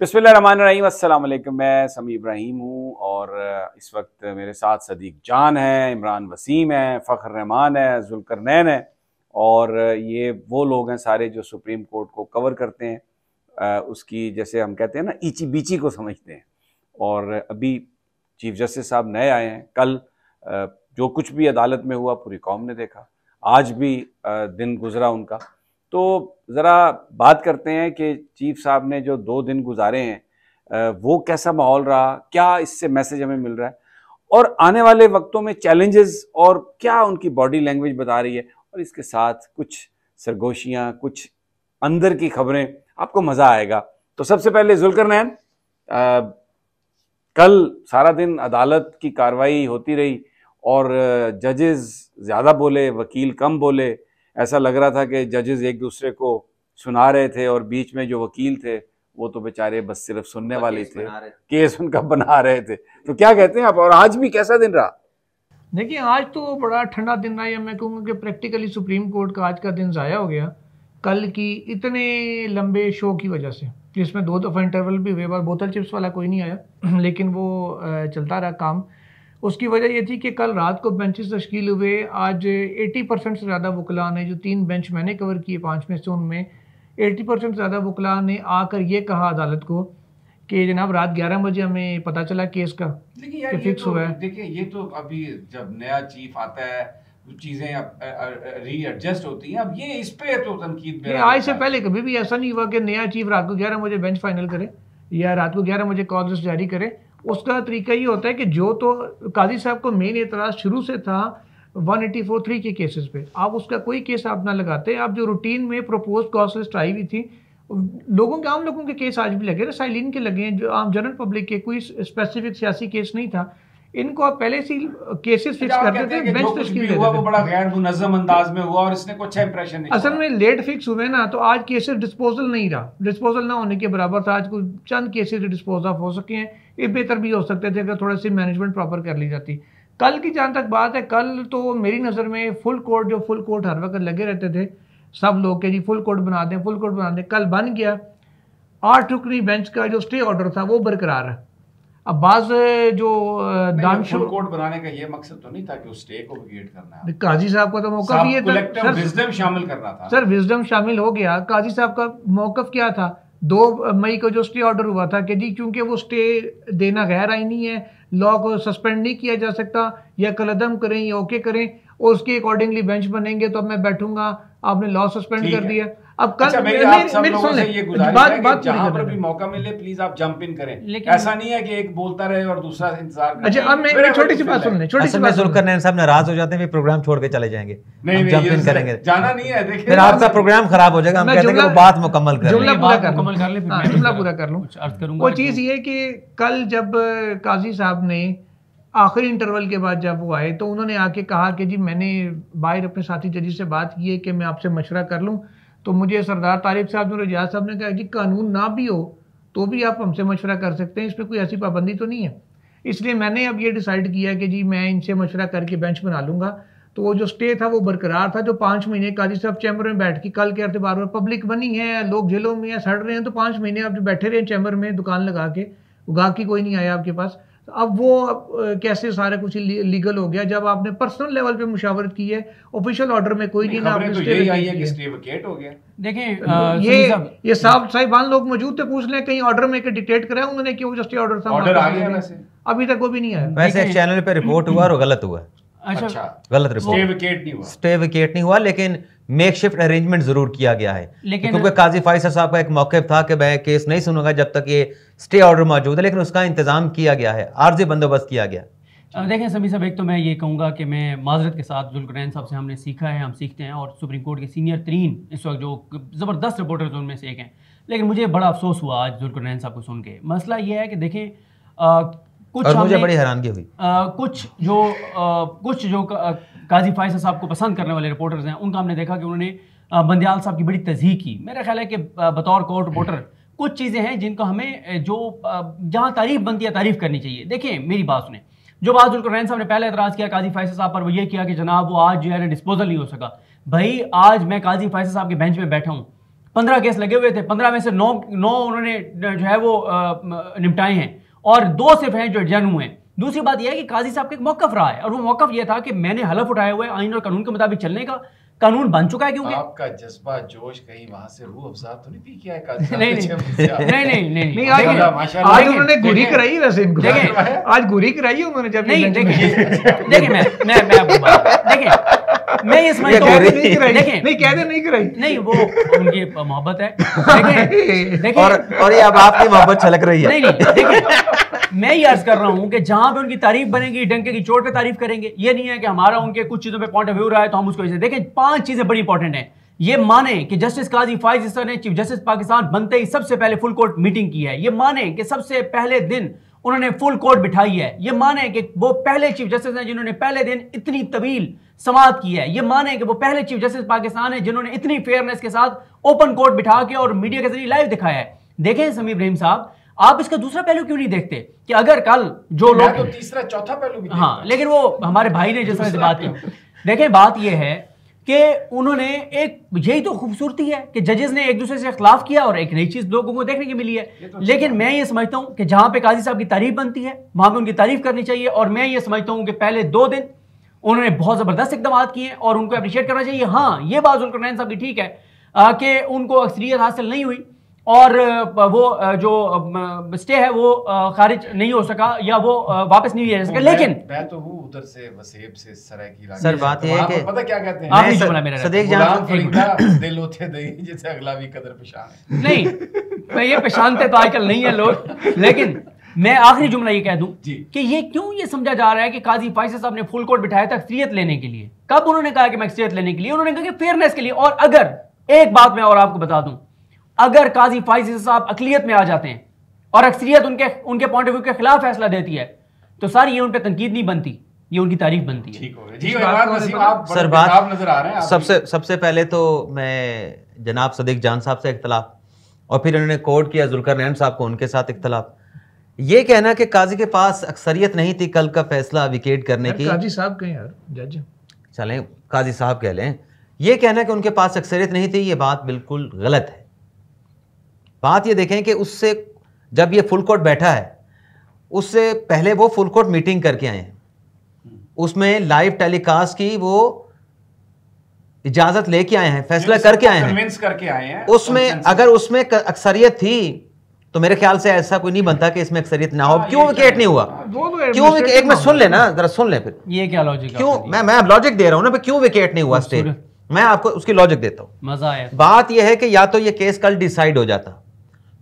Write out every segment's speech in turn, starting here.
बिस्मिल्लाहिर्रहमानिर्रहीम, अस्सलाम वालेकुम। मैं समी इब्राहिम हूँ और इस वक्त मेरे साथ सदीक जान है, इमरान वसीम है, फ़ख्र रहमान है, जुल्करनैन है और ये वो लोग हैं सारे जो सुप्रीम कोर्ट को कवर करते हैं, उसकी जैसे हम कहते हैं ना ईची बीची को समझते हैं। और अभी चीफ जस्टिस साहब नए आए हैं। कल जो कुछ भी अदालत में हुआ पूरी कौम ने देखा, आज भी दिन गुजरा उनका। तो ज़रा बात करते हैं कि चीफ साहब ने जो 2 दिन गुजारे हैं वो कैसा माहौल रहा, क्या इससे मैसेज हमें मिल रहा है और आने वाले वक्तों में चैलेंजेस और क्या उनकी बॉडी लैंग्वेज बता रही है, और इसके साथ कुछ सरगोशियाँ, कुछ अंदर की खबरें, आपको मज़ा आएगा। तो सबसे पहले जुल्करनैन, कल सारा दिन अदालत की कार्रवाई होती रही और जजेस ज़्यादा बोले, वकील कम बोले। ऐसा लग रहा था कि जजेस एक दूसरे को सुना रहे थे और बीच में जो वकील थे वो तो बेचारे बस सिर्फ सुनने वाले थे, केस उनका बना रहे थे। तो क्या कहते हैं आप, और आज भी कैसा दिन रहा? देखिए, आज तो बड़ा ठंडा दिन रहा, या मैं कहूँगा कि प्रैक्टिकली सुप्रीम कोर्ट का आज का दिन ज़ाया हो गया कल की इतने लंबे शो की वजह से, जिसमें 2 दफ़ा इंटरवल भी हुए और बोतल चिप्स वाला कोई नहीं आया लेकिन वो चलता रहा काम। उसकी वजह ये थी कि कल रात को बेंचेस तश्कील हुए। आज 80% से ज़्यादा वकला ने, जो 3 बेंच मैंने कवर किए 5 में से, उनमें 80% से ज़्यादा वकला ने आकर ये कहा अदालत को कि जनाब रात 11 बजे हमें पता चला केस का कि फिक्स हुआ है। देखिए, ये तो अभी जब नया चीफ आता है चीजें रीएडजस्ट होती हैं। अब ये इस पे तो तनकीद मेरा, आज से पहले कभी भी ऐसा नहीं हुआ कि नया चीफ रात को 11 बजे बेंच फाइनल करे या रात को 11 बजे कॉल लिस्ट जारी करे। उसका तरीका ये होता है कि जो तो काजी साहब को मेन एतराज़ शुरू से था 184(3) के केसेस पे, आप उसका कोई केस आप ना लगाते। आप जो रूटीन में प्रोपोज कॉल लिस्ट आई हुई थी, लोगों के, आम लोगों के केस आज भी लगे, साइलिन के लगे हैं, जो आम जनरल पब्लिक के, कोई स्पेसिफिक सियासी केस नहीं था। इनको आप पहले से केसेस फिक्स करते थे, बेंच तश्कील देते थे। वो बड़ा गैर मुनज़्ज़म अंदाज में हुआ और इसने कुछ अच्छा इंप्रेशन नहीं। असल में लेट फिक्स हुए ना, तो आज केसेस डिस्पोजल नहीं रहा, डिस्पोजल ना होने के बराबर था। आज कुछ चंद केसेस डिस्पोज ऑफ हो सके हैं, ये बेहतर भी हो सकते थे अगर थोड़ा सी मैनेजमेंट प्रॉपर कर ली जाती। कल की जहाँ तक बात है, कल तो मेरी नज़र में फुल कोर्ट, जो फुल कोर्ट हर वक्त लगे रहते थे सब लोग के, जी फुल कोर्ट बना दें, फुल कोर्ट बना दें, कल बन गया। 8 रुकनी बेंच का जो स्टे ऑर्डर था वो बरकरार है। अब बाज जो दानशो कोर्ट बनाने का ये मकसद तो नहीं था कि उस स्टे को वेकेट करना है। काजी साहब का तो मौका भी था, विजडम शामिल करना था। सर विजडम शामिल हो गया। काजी साहब का मौकफ क्या था? 2 मई को जो स्टे ऑर्डर हुआ था कि जी चूंकि वो स्टे देना गैर आईनी है, लॉ को सस्पेंड नहीं किया जा सकता, या कलअदम करें या ओके करें और उसके अकॉर्डिंगली बेंच बनेंगे तो अब मैं बैठूंगा, आपने लॉ सस्पेंड कर दिया। अब कल बात जहां पर भी मौका मिले प्लीज आप जंप इन करें। ऐसा नहीं है कि एक बोलता रहे और दूसरा इंतजार करे। अच्छा, अब मैं छोटी सी बात सुन लें, छोटी सी बात। जुल्करनैन साहब नाराज हो जाते हैं, प्रोग्राम छोड़ के चले जाएंगे, नहीं जंप इन करेंगे, जाना नहीं है। देखिए फिर आपका प्रोग्राम खराब हो जाएगा। हम कहते हैं कि वो बात मुकम्मल कर, जुमला पूरा कर लूं। वो चीज ये कि कल जब काजी साहब ने आखिरी इंटरवल के बाद जब वो आए तो उन्होंने आके कहा कि जी मैंने बाहर अपने साथी जजी से बात की है कि मैं आपसे मशवरा कर लूं। तो मुझे सरदार तारिक साहब और एजाज साहब ने कहा जी कानून ना भी हो तो भी आप हमसे मशवरा कर सकते हैं, इसमें कोई ऐसी पाबंदी तो नहीं है। इसलिए मैंने अब ये डिसाइड किया कि जी मैं इनसे मशवरा करके बेंच बना लूँगा। तो वो जो स्टे था वो बरकरार था। जो 5 महीने काजी साहब चैम्बर में बैठ के, कल के अतबार में पब्लिक बनी है, लोग जेलों में सड़ रहे हैं, तो 5 महीने आप जो बैठे रहे चैम्बर में दुकान लगा के, गाहकी कोई नहीं आया आपके पास। अब वो कैसे सारा कुछ लीगल हो गया जब आपने पर्सनल लेवल पे मुशावरत की है, ऑफिशियल ऑर्डर में कोई नहीं ना आपने स्टे वेकेट हो गया। देखिए ये साहिबान लोग मौजूद थे, पूछ लें कहीं ऑर्डर में डिक्टेट कराया उन्होंने कि वो जो स्टे ऑर्डर था ऑर्डर आ गया वैसे अभी तक वो भी नहीं आया। वैसे एक चैनल पे रिपोर्ट हुआ और गलत हुआ। अच्छा, गलत रिपोर्ट, स्टे विकेट नहीं हुआ लेकिन मेकशिफ्ट अरेंजमेंट जरूर किया गया है। क्योंकि काजी फैसल साहब का एक मौक़िफ़ था कि मैं केस नहीं सुनूंगा जब तक ये स्टे ऑर्डर मौजूद है, लेकिन उसका इंतजाम किया गया है, आर्जी बंदोबस्त किया गया। देखें समी साहब, एक तो मैं ये कहूँगा कि मैं माजरत के साथ जुल्करनैन साहब से हमने सीखा है, हम सीखते हैं, और सुप्रीम कोर्ट के सीनियर तरीन इस वक्त जो ज़बरदस्त रिपोर्टर्स उनमें से एक हैं। लेकिन मुझे बड़ा अफसोस हुआ आज जुल्करनैन साहब को सुन के। मसला ये है कि देखें कुछ, और मुझे बड़ी हैरानगी हुई, कुछ जो काजी फैसल साहब को पसंद करने वाले रिपोर्टर्स हैं उनका हमने देखा कि उन्होंने बंदियाल साहब की बड़ी तज़हीक की। मेरा ख्याल है कि बतौर कोर्ट रिपोर्टर कुछ चीज़ें हैं जिनको हमें जो जहाँ तारीफ़ बनती है तारीफ़ करनी चाहिए। देखें मेरी बात सुने, जो बात जुल्करनैन साहब ने पहले एतराज़ किया काजी फैसल साहब पर, वो ये किया कि जनाब वो आज जो है डिस्पोजल नहीं हो सका। भाई आज मैं काजी फैसल साहब के बेंच में बैठा हूँ, 15 केस लगे हुए थे, 15 में से 9 उन्होंने जो है वो निपटाए हैं और 2 सिर्फ हैं जो जन हुए हैं। दूसरी बात यह है कि काजी साहब का एक मौकफ रहा है और वो मौकफ यह था कि मैंने हलफ उठाया हुआ है आइन और कानून के मुताबिक चलने का। कानून बन चुका है क्योंकि आपका जज्बा जोश कहीं वहां से रूह अफ़ज़ा तो नहीं पी किया है काजी साहब नहीं आज उन्होंने गुरी कराई वैसे इनको, देखिए आज गुरी कराई उन्होंने जब नहीं देखिए मैं ये समझता हूँ नहीं कहते नहीं कराई नहीं वो उनकी मोहब्बत है देखिए और ये अब आपकी मोहब्बत छलक रही है। नहीं देखिए मैं ये अर्ज कर रहा हूँ कि जहां पे उनकी तारीफ बनेगी डंके की चोट पे तारीफ करेंगे। ये नहीं है कि हमारा उनके कुछ चीजों पे पॉइंट ऑफ व्यू रहा है तो हम उसको देखें। 5 चीजें बड़ी इंपॉर्टेंट हैं। ये माने कि जस्टिस काजी फाइज अहसन ने चीफ जस्टिस पाकिस्तान बनते ही सबसे पहले फुल कोर्ट मीटिंग की है। ये माने कि सबसे पहले दिन उन्होंने फुल कोर्ट बिठाई है। ये माने कि वो पहले चीफ जस्टिस हैं जिन्होंने पहले दिन इतनी तवील समाअत की है। ये माने कि वो पहले चीफ जस्टिस पाकिस्तान है जिन्होंने इतनी फेयरनेस के साथ ओपन कोर्ट बिठा के और मीडिया के जरिए लाइव दिखाया है। देखें समीर इब्राहिम साहब, आप इसका दूसरा पहलू क्यों नहीं देखते कि अगर कल जो लोग तो तीसरा चौथा पहलू भी हाँ, लेकिन वो हमारे भाई ने जिस तरह से बात की, देखें बात यह है कि उन्होंने एक, यही तो खूबसूरती है कि जजेस ने एक दूसरे से इख्तिलाफ किया और एक नई चीज लोगों को देखने की मिली है। लेकिन मैं ये समझता हूं कि जहां पे काजी साहब की तारीफ बनती है वहां पे उनकी तारीफ करनी चाहिए। और मैं ये समझता हूं कि पहले 2 दिन उन्होंने बहुत जबरदस्त इकदाम किए और उनको अप्रिशिएट करना चाहिए। हाँ, ये बात जुल्करनैन साहब की ठीक है कि उनको अक्सरियत हासिल नहीं हुई और वो जो स्टे है वो खारिज नहीं हो सका या वो वापस नहीं लिया जा सका। लेकिन मैं तो हूँ उधर से वसेब से सरायकी सर बात ये है कि पता क्या कहते हैं, आखिरी जुमला मेरा सदीक जान दिल होते दही जैसे अगला भी कदर पहचान है। नहीं ये पहचानते तो आजकल नहीं है लोग। लेकिन मैं आखिरी जुमला ये कह दूं कि ये क्यों ये समझा जा रहा है कि काजी फैसल साहब ने फुल कोर्ट बिठाया था अक्सरियत लेने के लिए। कब उन्होंने कहा कि मैं अक्सरियत लेने के लिए? उन्होंने कहा कि फेयरनेस के लिए। और अगर एक बात मैं और आपको बता दूं, अगर काजी फैसल साहब अकलियत में आ जाते हैं और अक्सरियत उनके पॉइंट ऑफ व्यू के खिलाफ फैसला देती है तो सर ये उन पर तनकीद नहीं बनती, ये उनकी तारीफ बनती है। सर बात नजर आ रहे हैं। सबसे पहले तो मैं जनाब सदीक जान साहब से इख्तलाफ और फिर उन्होंने कोर्ट किया जुल्करनैन साहब को, उनके साथ इख्तलाफ। ये कहना कि काजी के पास अक्सरियत नहीं थी कल का फैसला विकेट करने की। काजी साहब कहें यार, जज चलें काजी साहब कह लें। ये कहना कि उनके पास अक्सरियत नहीं थी, ये बात बिल्कुल गलत है। बात ये देखें कि उससे जब ये फुल कोर्ट बैठा है उससे पहले वो फुल कोर्ट मीटिंग करके आए हैं, उसमें लाइव टेलीकास्ट की वो इजाजत लेके आए हैं, फैसला करके आए हैं। उसमें अगर उसमें अक्सरियत थी तो मेरे ख्याल से ऐसा कोई नहीं बनता कि इसमें अक्सरियत ना हो। क्यों विकेट नहीं हुआ? क्यों एक में सुन लेना, जरा सुन ले फिर ये क्या लॉजिक? क्यों मैं लॉजिक दे रहा हूं ना, क्यों विकेट नहीं हुआ स्टे, मैं आपको उसकी लॉजिक देता हूं। मजा आया। बात यह है कि या तो ये केस कल डिसाइड हो जाता,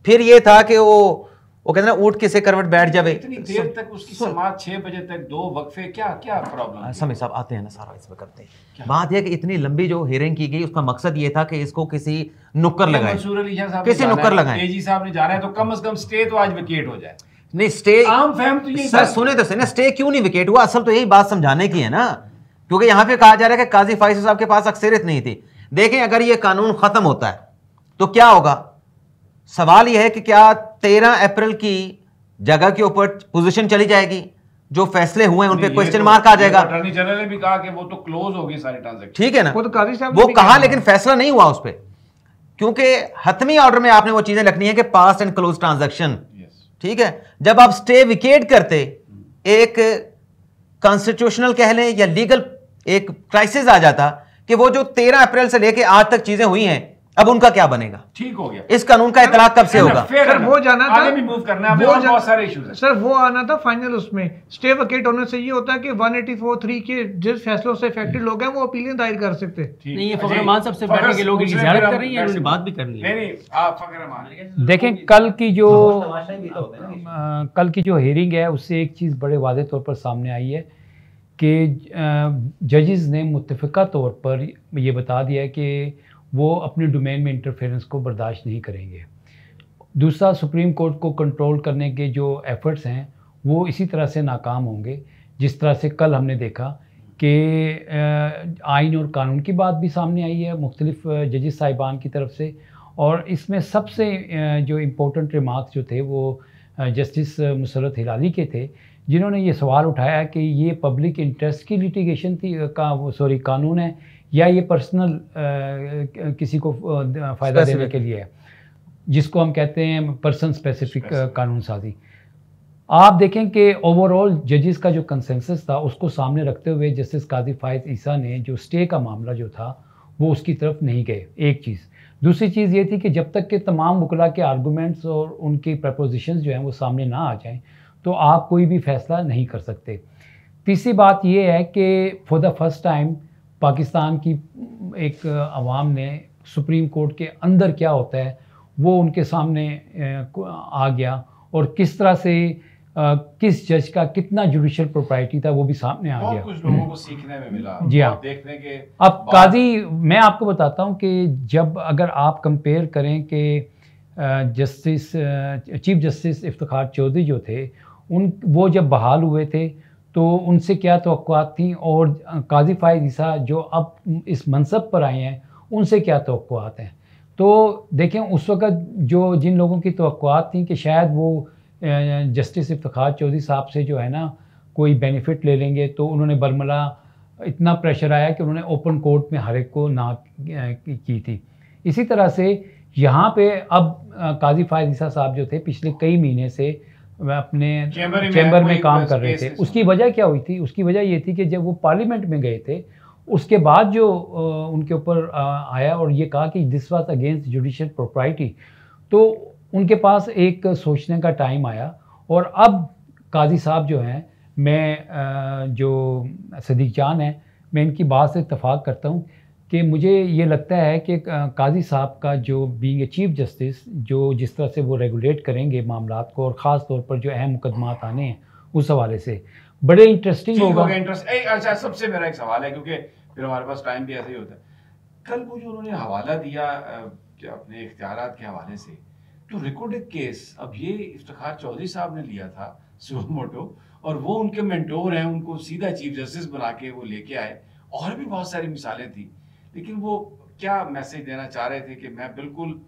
फिर ये था कि वो कहते ना ऊँट किसे करवट बैठ जावे। इतनी देर तक उसकी समाअत 6 बजे तक 2 वक्फे, क्या प्रॉब्लम? समय साहब आते हैं ना, सारा इसमें करते हैं। बात यह कि इतनी लंबी जो हियरिंग की गई उसका मकसद ये था कि इसको किसी नुक्कर लगाए, किसी नुक्कर लगाए। एजी साहब ने जाना है तो कम से कम स्टे तो आज विकेट हो जाए। नहीं स्टे आम फहम तो यही सर सुने तो सही ना, स्टे क्यों नहीं विकेट हुआ? असल तो यही बात समझाने की है ना, क्योंकि यहाँ पे कहा जा रहा है कि काजी फैसल साहब के पास अक्सरियत नहीं थी। देखें अगर ये कानून खत्म होता है तो क्या होगा? सवाल यह है कि क्या 13 अप्रैल की जगह के ऊपर पोजीशन चली जाएगी, जो फैसले हुए हैं उन पे क्वेश्चन मार्क आ जाएगा। अटॉर्नी जनरल ने भी कहा कि वो तो क्लोज हो गई सारी ट्रांजैक्शन, ठीक है ना, वो तो काजी साहब वो कहा, लेकिन फैसला नहीं हुआ उस पर, क्योंकि हतमी ऑर्डर में आपने वो चीजें लिखनी है कि पास्ट एंड क्लोज ट्रांजैक्शन, ठीक है। जब आप स्टे विकेट करते, एक कॉन्स्टिट्यूशनल कह लें या लीगल एक क्राइसिस आ जाता कि वो जो 13 अप्रैल से लेके आज तक चीजें हुई हैं अब उनका क्या बनेगा? ठीक हो गया। इस कानून का इतलाक कब से होगा? सर वो जाना था, आगे भी मूव करना है, बहुत सारे इश्यूज हैं सर। वो आना था फाइनल, उसमें स्टे वकेट होने से ये होता है कि 184(3) के जिस फैसलों से अफेक्टेड लोग हैं वो अपीलें दायर कर सकते हैं। नहीं, ये फखर रहमान सबसे बैठने के लोग इनकी ज़ियारत कर रही हैं, उन्होंने बात भी करनी है। नहीं आप फखर रहमान देखें, कल की जो हियरिंग है उससे एक चीज़ बड़े वाज़ेह तौर पर सामने आई है कि जजेस ने मुत्तफ़िका तौर पर ये बता दिया है कि वो अपने डोमेन में इंटरफेरेंस को बर्दाश्त नहीं करेंगे। दूसरा, सुप्रीम कोर्ट को कंट्रोल करने के जो एफ़र्ट्स हैं वो इसी तरह से नाकाम होंगे जिस तरह से कल हमने देखा कि आइन और कानून की बात भी सामने आई है मुख्तलिफ जजेस साहिबान की तरफ से। और इसमें सबसे जो इम्पोर्टेंट रिमार्क्स जो थे वो जस्टिस मुसर्रत हिलाली के थे, जिन्होंने ये सवाल उठाया कि ये पब्लिक इंटरेस्ट की लिटिगेशन थी सॉरी कानून है या ये पर्सनल किसी को फ़ायदा देने के लिए है, जिसको हम कहते हैं पर्सन स्पेसिफिक कानून साजी। आप देखें कि ओवरऑल जजेस का जो कंसेंसस था उसको सामने रखते हुए जस्टिस काजी फायद ईसा ने जो स्टे का मामला जो था वो उसकी तरफ नहीं गए, एक चीज़। दूसरी चीज़ ये थी कि जब तक के तमाम वकला के आर्गूमेंट्स और उनकी प्रपोजिशंस जो हैं वो सामने ना आ जाएं तो आप कोई भी फ़ैसला नहीं कर सकते। तीसरी बात ये है कि for the first time Pakistan की एक अवाम ने सुप्रीम कोर्ट के अंदर क्या होता है वो उनके सामने आ गया, और किस तरह से किस जज का कितना जुडिशियल प्रोप्राइटी था वो भी सामने आ गया। कुछ लोगों को सीखने में मिला। जी हाँ, देखने के अब काजी, मैं आपको बताता हूँ कि जब अगर आप कंपेयर करें कि चीफ जस्टिस इफ्तिखार चौधरी जो थे वो जब बहाल हुए थे तो उनसे क्या तवक्कुआत थी, और काजी फायद ईसा जो अब इस मनसब पर आए हैं उनसे क्या तवक्कुआत हैं। तो देखें उस वक़्त जो जिन लोगों की तवक्कुआत थी कि शायद वो जस्टिस इफ्तिखार चौधरी साहब से जो है ना कोई बेनिफिट ले लेंगे, तो उन्होंने बरमला इतना प्रेशर आया कि उन्होंने ओपन कोर्ट में हर एक को ना की थी। इसी तरह से यहाँ पे अब काजी फायद ईसा साहब जो थे पिछले कई महीने से अपने चैम्बर में काम कर रहे थे। उसकी वजह क्या हुई थी? उसकी वजह ये थी कि जब वो पार्लियामेंट में गए थे उसके बाद जो उनके ऊपर आया और ये कहा कि this was against judicial propriety, तो उनके पास एक सोचने का टाइम आया। और अब काजी साहब जो हैं, मैं जो सदीक जान है, मैं इनकी बात से इत्तफाक करता हूँ कि मुझे ये लगता है कि काजी साहब का जो बीइंग ए चीफ जस्टिस जो जिस तरह से वो रेगुलेट करेंगे मामलात को, और ख़ास तौर पर जो अहम मुकदमात आने हैं उस हवाले से बड़े इंटरेस्टिंग होगा। अच्छा, सबसे मेरा एक सवाल है क्योंकि फिर हमारे पास टाइम भी ऐसे ही होता है। कल वो जो उन्होंने हवाला दिया अपने इख्तियारात के हवाले से, तो रिकॉर्डेड केस अब ये इफ्तिखार चौधरी साहब ने लिया था सुओ मोटो, और वो उनके मेंटोर हैं, उनको सीधा चीफ जस्टिस बना के वो लेके आए। और भी बहुत सारी मिसालें थी, लेकिन वो क्या मैसेज देना चाह रहे थे कि मैं बिल्कुल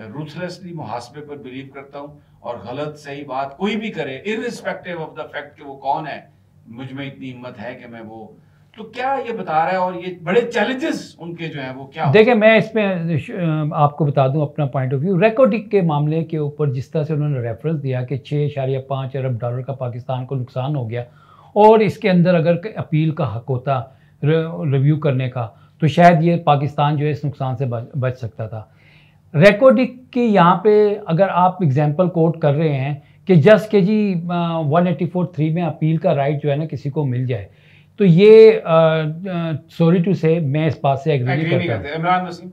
रूथलेसली मुहासबे पर बिलीव करता हूँ, और गलत सही बात कोई भी करे इर्रिस्पेक्टिव ऑफ द फैक्ट कि वो कौन है, मुझ में इतनी हिम्मत है कि मैं वो, तो क्या ये बता रहा है? और ये बड़े चैलेंजेस उनके जो हैं वो क्या? देखिए, मैं इसमें आपको बता दूं अपना पॉइंट ऑफ व्यू। रेकॉर्डिंग के मामले के ऊपर जिस तरह से उन्होंने रेफरेंस दिया कि 6.5 अरब डॉलर का पाकिस्तान को नुकसान हो गया, और इसके अंदर अगर अपील का हक होता रिव्यू करने का तो शायद ये पाकिस्तान जो है इस नुकसान से बच सकता था। रिकॉर्डिंग की यहाँ पे अगर आप एग्जांपल कोट कर रहे हैं कि जस्ट के जी 184(3) में अपील का राइट जो है ना किसी को मिल जाए, तो ये सॉरी टू से मैं इस बात से एग्री नहीं करता। इमरान वसीम,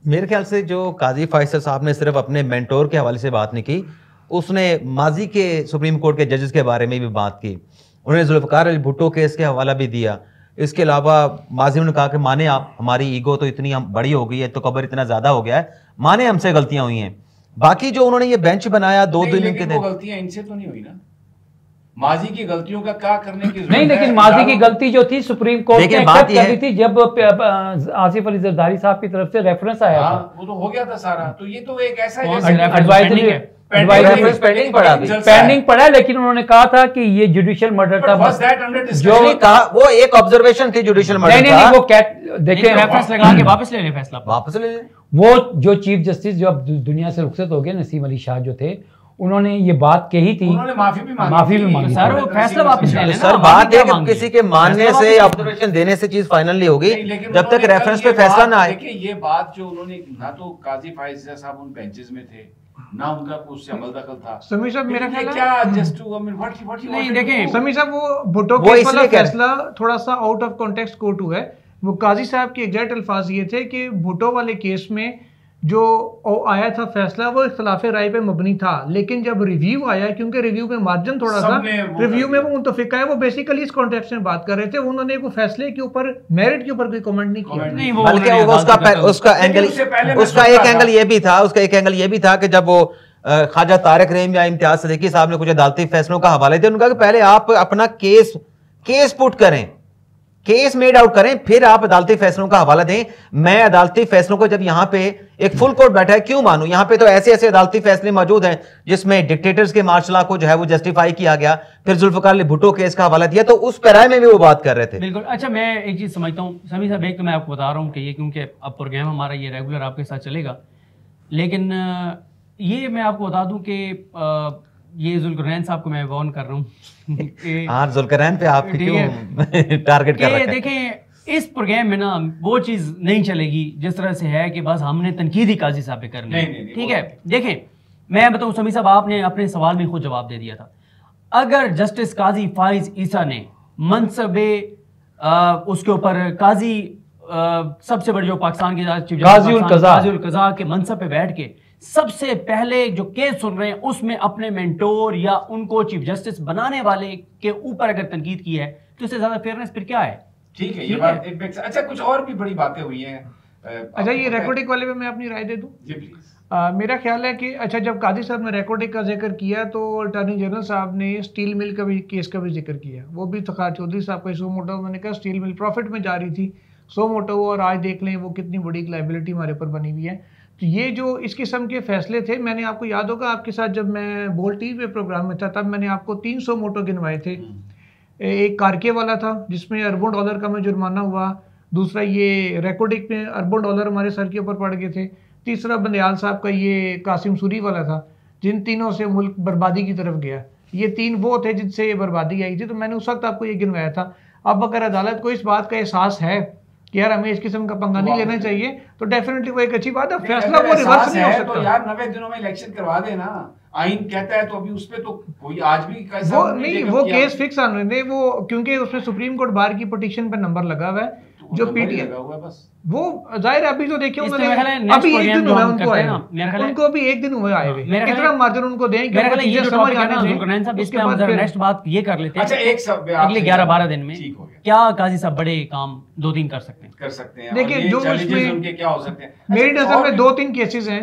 मेरे ख्याल से जो काजी फायद साहब ने सिर्फ अपने मेंटोर के हवाले से बात नहीं की, उसने माजी के सुप्रीम कोर्ट के जजेस के बारे में भी बात की। उन्होंने जुल्फ़िकार अली भुट्टो केस के हवाला भी दिया। इसके अलावा माजी में कहा कि माने आप, हमारी ईगो तो इतनी बड़ी हो गई है, तो कबर इतना ज़्यादा हो गया है, माने हमसे गलतियां हुई हैं। बाकी जो उन्होंने ये बेंच बनाया 2 दिन के दिन, गलतियां इनसे तो नहीं हुई ना, माजी की गलतियों का क्या करने की जरूरत नहीं, लेकिन माजी की गलती जो थी सुप्रीम कोर्ट ने एक्सेप्ट कर दी थी जब आसिफ अली जरदारी साहब की तरफ से रेफरेंस आया था। वो तो हो गया था सारा। तो ये तो एक ऐसा एडवाइजरी पेंडिंग पड़ा, लेकिन उन्होंने कहा था कि ये जुडिशियल मर्डर था, जो कहा वो एक ऑब्जर्वेशन थी जुडिशियल मर्डर। नहीं, वो देखिए रेफरेंस लगा के वापस ले ले फैसला, वापस ले ले। वो जो चीफ जस्टिस जो अब दुनिया से रुखसत हो गए, नसीम अली शाह जो थे, उन्होंने ये बात कही थी, उन्होंने माफी भी मांगी सर, वो फैसला वापस ले लेना। सर बात है कि किसी के मानने से ऑब्जर्वेशन देने से चीज फाइनल नहीं होगी जब तक रेफरेंस पे फैसला ना आए। देखिए, ये बात जो उन्होंने, ना तो काजी फायद साहब उन बेंचेस में थे, ना उनका उससे अमल दखल था। समीर साहब, मेरा ख्याल है क्या just to, I mean what नहीं, देखिए समीर साहब, वो भुट्टो केस वाला फैसला थोड़ा सा आउट ऑफ कॉन्टेक्स्ट कोर्ट हुआ है। वो काजी साहब के एग्जैक्ट अल्फाज ये थे कि भुट्टो वाले केस में जो आया था फैसला वो इख्तिलाफ राय पे मबनी था, लेकिन जब रिव्यू आया, क्योंकि रिव्यू में मार्जिन थोड़ा सा, रिव्यू में वो मुतफिक है, वो बेसिकली इस कॉन्टेक्स्ट में बात कर रहे थे। उन्होंने वो फैसले के ऊपर, मेरिट के ऊपर कोई कमेंट नहीं किया। बल्कि उसका एक एंगल ये भी था कि जब वो ख्वाजा तारिक रहीम या इम्तियाज सदीकी साहब ने कुछ अदालती फैसलों का हवाले दिया, उन्होंने कहा कि पहले आप अपना केस पुट करें, केस मेड आउट करें, फिर आप अदालती फैसलों का हवाला दें। मैं अदालती फैसलों को जब यहां पे एक फुल कोर्ट बैठा है क्यों मानूं? यहां पे तो ऐसे ऐसे अदालती फैसले मौजूद हैं जिसमें डिक्टेटर्स के मार्शल लॉ को जो है वो जस्टिफाई किया गया, फिर जुल्फिकार अली भुट्टो केस का हवाला दिया, तो उस पैराए में भी वो बात कर रहे थे। बिल्कुल। अच्छा, मैं एक चीज समझता हूँ समी साहब, एक तो मैं आपको बता रहा हूँ कि ये क्योंकि अब प्रोग्राम हमारा ये रेगुलर आपके साथ चलेगा, लेकिन ये मैं आपको बता दूं कि ये जुल्करनैन साहब को मैं वार्न कर रहा हूँ। हाँ, जुल्करनैन पे आप क्यों टारगेट कर रहे हैं? देखें, इस प्रोग्राम में ना वो चीज़ नहीं चलेगी जिस तरह से है कि बस हमने तनकीदी काजी साहब पे करनी है, ठीक है? देखें, मैं बताऊँ समी साहब, आपने अपने सवाल में खुद जवाब दे दिया था। अगर जस्टिस काजी फाइज ईसा ने मनसबे उसके ऊपर काजी सबसे बड़े जो पाकिस्तान के चीफ काजी कज़ा के मनसब पे बैठ के सबसे पहले जो केस सुन रहे हैं उसमें अपने मेंटोर या उनको चीफ जस्टिस बनाने वाले के ऊपर अगर तनकीद की है तो इससे ज्यादा फेयरनेस फिर क्या है? ठीक है, ये बात एक। अच्छा, कुछ और भी बड़ी बातें हुई हैं। अच्छा, ये रिकॉर्डिंग वाले में मैं अपनी राय दे दूं? जी प्लीज। मेरा ख्याल है कि अच्छा, जब काजी साहब ने रिकॉर्डिंग का जिक्र किया तो अटॉर्नी जनरल साहब ने स्टील मिल का भी केस का भी जिक्र किया, वो भी तखार चौधरी साहब का सो मोटो, मैंने कहा स्टील मिल प्रॉफिट में जा रही थी सो मोटो, और आज देख लें वो कितनी बड़ी लाइबिलिटी हमारे ऊपर बनी हुई है। तो ये जो इस किस्म के फैसले थे, मैंने आपको याद होगा आपके साथ जब मैं बोल टीवी पे प्रोग्राम में था तब मैंने आपको 300 मोटो गिनवाए थे। एक कारके वाला था जिसमें अरबों डॉलर का में जुर्माना हुआ, दूसरा ये रिकॉर्डिंग में अरबों डॉलर हमारे सर के ऊपर पड़ गए थे, तीसरा बंदयाल साहब का ये कासिम सूरी वाला था, जिन तीनों से मुल्क बर्बादी की तरफ गया। ये तीन वो थे जिनसे ये बर्बादी आई थी, तो मैंने उस वक्त आपको ये गिनवाया था। अब अगर अदालत को इस बात का एहसास है कि यार हमें इस किस्म का पंगा नहीं लेना चाहिए तो डेफिनेटली वो एक अच्छी बात है, फैसला वो रिवर्स नहीं हो सकता। तो यार 90 दिनों में इलेक्शन करवा देना, आइन कहता है, तो अभी उस पे तो कोई आज भी वो नहीं, वो केस फिक्स आने दे वो, क्योंकि उसमें सुप्रीम कोर्ट बार की पिटीशन पे नंबर लगा हुआ है जो पीटीए वो जाहिर है। अभी तो देखिए अभी एक दिन हुआ उनको आए, उनको अभी एक दिन हुआ आए हुए, कितना मार्जिन उनको दें समझ आना है। नेक्स्ट बात ये कर लेते हैं, अच्छा एक सब अगले 11-12 दिन में क्या काजी साहब बड़े काम 2-3 कर सकते हैं? देखिए जो उसमें क्या हो सकते हैं, मेरी नजर में 2-3 केसेस हैं,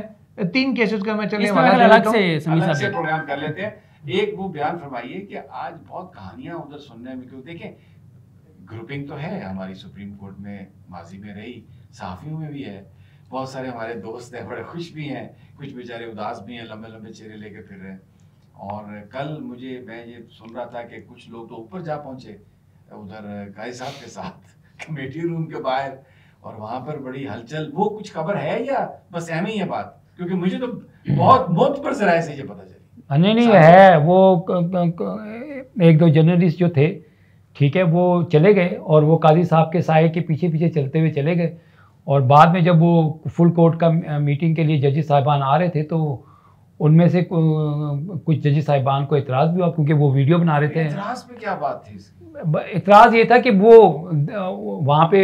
3 केसेस का मैं चलने वाला अलग से प्रोग्राम कर लेते हैं। एक वो बयान फरमाइए कि आज बहुत कहानियां उधर सुनने में, क्यों देखें ग्रुपिंग तो है हमारी सुप्रीम कोर्ट में, माजी में रही, सहाफियों में भी है, बहुत सारे हमारे दोस्त हैं, बड़े खुश भी हैं, कुछ बेचारे उदास भी हैं, लंबे लंबे चेहरे लेके फिर रहे हैं। और कल मैं ये सुन रहा था कि कुछ लोग तो ऊपर जा पहुंचे उधर काजी साहब के साथ कमेटी रूम के बाहर, और वहां पर बड़ी हलचल। वो कुछ खबर है या बस एम ही है बात? क्योंकि मुझे तो बहुत बहुत पर जराए से ये पता चली। नहीं है, वो 1-2 जर्नलिस्ट जो थे, ठीक है, वो चले गए और वो काजी साहब के साए के पीछे पीछे चलते हुए चले गए। और बाद में जब वो फुल कोर्ट का मीटिंग के लिए जजेस साहिबान आ रहे थे तो उनमें से कुछ जजेस साहिबान को इतराज़ भी हुआ, क्योंकि वो वीडियो बना रहे थे। इतराज़ में क्या बात थी? इतराज़ ये था कि वो वहाँ पे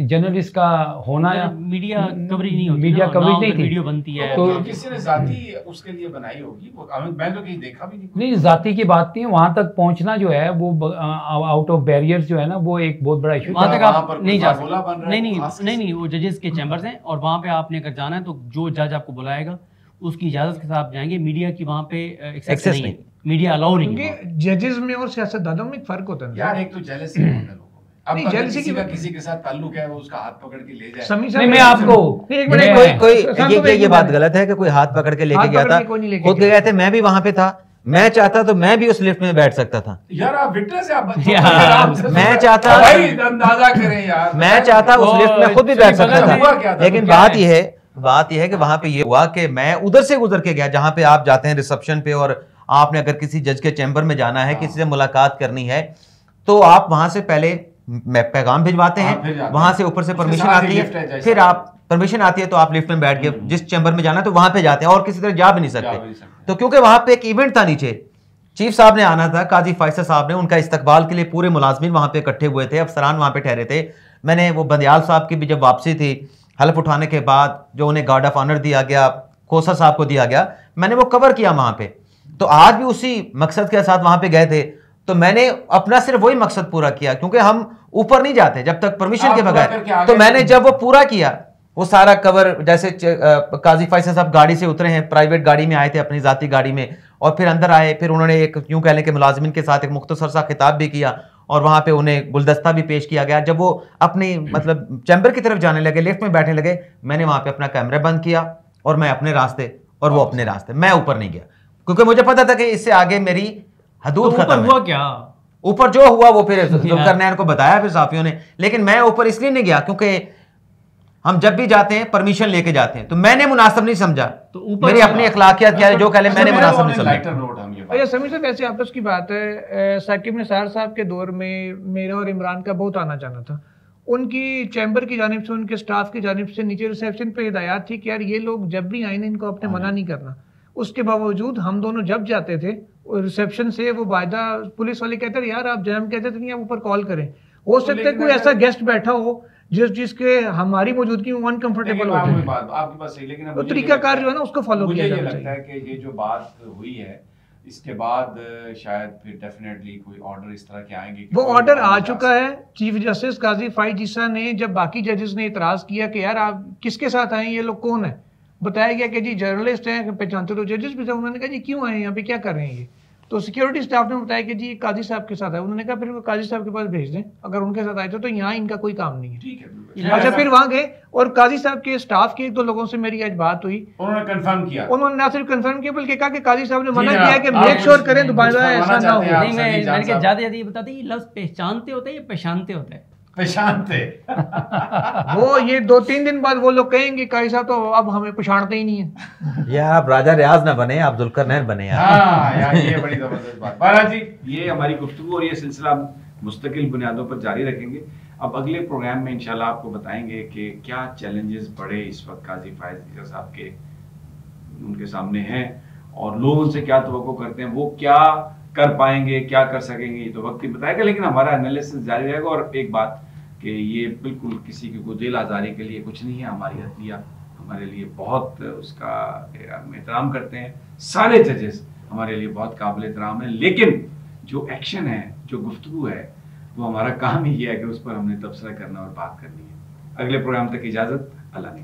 जर्नलिस्ट का होना या मीडिया कवरेज नहीं होती, मीडिया कवरेज नहीं थी, वीडियो बनती है तो किसी ने जाती उसके लिए बनाई होगी, मैं तो कहीं देखा भी नहीं। जाती की बात नहीं, वहाँ तक पहुँचना जो है वो आउट ऑफ बैरियर्स जो है ना, वो एक बहुत बड़ा इशू। वहाँ तक आप नहीं जा सकते। नहीं, वो जजेस के चैम्बर्स हैं और वहाँ पे आपने अगर जाना है तो जो जज आपको बुलाएगा उसकी इजाजत के साथ जाएंगे। मीडिया की वहाँ पे एक्सेस नहीं, मीडिया अलाउ नहीं है। जजेस में और सियासतदानों में फर्क होता है यार। एक तो जेलसी होता है लोगों में, अब जेलसी किसी के साथ ताल्लुक है वो उसका हाथ पकड़ के ले जाए। मैं आपको कोई ये बात गलत है कि कोई हाथ पकड़ के लेके गया था, खुद गए थे, मैं भी वहाँ पे था, मैं चाहता तो मैं भी उस लिफ्ट में बैठ सकता था यार। आप विटनेस है, आप मैं चाहता अंदाजा करें यार, मैं चाहता उस लिफ्ट में खुद भी बैठ सकता था। लेकिन बात यह है कि वहां पे ये हुआ कि मैं उधर से गुजर के गया जहां पे आप जाते हैं रिसेप्शन पे, और आपने अगर किसी जज के चैम्बर में जाना है, किसी से मुलाकात करनी है, तो आप वहां से पहले पैगाम भिजवाते हैं, वहां से ऊपर से परमिशन आती है, फिर आप परमिशन आती है तो आप लिफ्ट में बैठ के जिस चैम्बर में जाना है तो वहां पे जाते हैं, और किसी तरह जा भी नहीं सकते। तो क्योंकि वहां पे एक इवेंट था, नीचे चीफ साहब ने आना था, काजी फैसल साहब ने, उनका इस्तकबाल के लिए पूरे मुलाजमीन वहां पे इकट्ठे हुए थे, अफसरान वहां पे ठहरे थे। मैंने वो बंदियाल साहब की भी जब वापसी थी, हल्फ उठाने के बाद जो उन्हें गार्ड ऑफ ऑनर दिया गया, खोसा साहब को दिया गया, मैंने वो कवर किया वहां पे। तो आज भी उसी मकसद के साथ वहां पे गए थे, तो मैंने अपना सिर्फ वही मकसद पूरा किया, क्योंकि हम ऊपर नहीं जाते जब तक परमिशन के बगैर। तो मैंने जब वो पूरा किया, वो सारा कवर, जैसे काजी फैसल साहब गाड़ी से उतरे हैं, प्राइवेट गाड़ी में आए थे अपनी जाती गाड़ी में, और फिर अंदर आए, फिर उन्होंने एक यूं कह लें कि मुलाजिमिन के साथ एक मुख्तसर सा खिताब भी किया, और वहाँ पे उन्हें गुलदस्ता भी पेश किया गया। जब वो अपनी मतलब चैम्बर की तरफ जाने लगे, लिफ्ट में बैठने लगे, मैंने वहाँ पे अपना कैमरा बंद किया और मैं अपने रास्ते और वो अपने रास्ते, मैं ऊपर नहीं गया क्योंकि मुझे पता था कि इससे आगे मेरी हदूद खत्म है। हुआ क्या ऊपर जो हुआ वो फिर जुल्करनैन को बताया फिर साफियों ने, लेकिन मैं ऊपर इसलिए नहीं गया क्योंकि हम जब भी जाते हैं परमिशन लेके जाते हैं, तो मैंने मुनासिब नहीं समझा, तो मेरी अपनी अखलाकियात क्या है जो कह ले मैंने मुनासिब नहीं समझा। अच्छा समीर साहब, ऐसे आपस की बात है, साकिब निसार साहब के दौर में मेरा और इमरान का बहुत आना जाना था। उनकी चैम्बर की जानिब से, उनके स्टाफ की जानिब से नीचे रिसेप्शन पे हिदायत थी कि यार ये लोग जब भी आए ना इनको आपने मना नहीं करना। उसके बावजूद हम दोनों जब जाते थे रिसेप्शन से, वो वायदा पुलिस वाले कहते थे यार आप जब, हम कहते थे नहीं आप ऊपर कॉल करें, हो सकता है कोई ऐसा गेस्ट बैठा हो जिसके हमारी मौजूदगी में अनकंफर्टेबल होते हैं। आपकी बात सही, लेकिन तो तरीकाकार जो है ना उसको फॉलो किया जाना चाहिए। मुझे ये लगता है कि ये जो बात हुई है इसके बाद शायद फिर डेफिनेटली कोई ऑर्डर इस तरह के आएंगे। वो ऑर्डर आ चुका है। चीफ जस्टिस काजी फाइज जीसा ने, जब बाकी जजेस ने इतराज किया कि यार आप किसके साथ आए, ये लोग कौन है, बताया गया कि जी जर्नलिस्ट हैं, पहचानते तो जजेस भी थे। उन्होंने कहा जी क्यों आए यहाँ पे, क्या कर रहे हैं ये, तो सिक्योरिटी स्टाफ ने बताया कि जी काजी साहब के साथ है। उन्होंने कहा फिर वो काजी साहब के पास भेज दें, अगर उनके साथ आए तो यहाँ इनका कोई काम नहीं है। ठीक है। अच्छा फिर वहाँ गए और काजी साहब के स्टाफ के 1-2 लोगों से मेरी आज बात हुई, उन्होंने कंफर्म किया, उन्होंने ना सिर्फ कंफर्म किया बल्कि कहा कि काजी साहब ने मना किया कि मेक श्योर करें दोबारा ऐसा ना हो। नहीं मैंने ज्यादा ये बताते ये लफ्ज पहचानते होते हैं या पहचानते होते हैं? पहचानते वो ये 2-3 दिन बाद वो लोग कहेंगे काजी साहब तो अब हमें पहचानते ही नहीं है। यार आप राजा रियाज ना बने, आप जुल्करनैन बने यार। हाँ यार ये बड़ी जबरदस्त बात। महाराज जी ये हमारी गुफ्तगू और ये सिलसिला मुस्तकिल बुनियादों पर जारी रखेंगे। अब अगले प्रोग्राम में इंशाल्लाह आपको बताएंगे कि क्या चैलेंजेस बड़े इस वक्त काजी फाइज जीसा साहब के उनके सामने हैं और लोग उनसे क्या तवक्को करते हैं, वो क्या कर पाएंगे, क्या कर सकेंगे, ये तो वक्त ही बताएगा। लेकिन हमारा एनालिसिस जारी रहेगा। और एक बात कि ये बिल्कुल किसी की दिल आज़ारी के लिए कुछ नहीं है। हमारी अदलिया हमारे लिए बहुत उसका हम एहतराम करते हैं, सारे जजेस हमारे लिए बहुत काबिल एहतराम है, लेकिन जो एक्शन है, जो गुफ्तगू है, वो हमारा काम ही है कि उस पर हमने तबसरा करना और बात करनी है। अगले प्रोग्राम तक इजाज़त, अल्लाह ने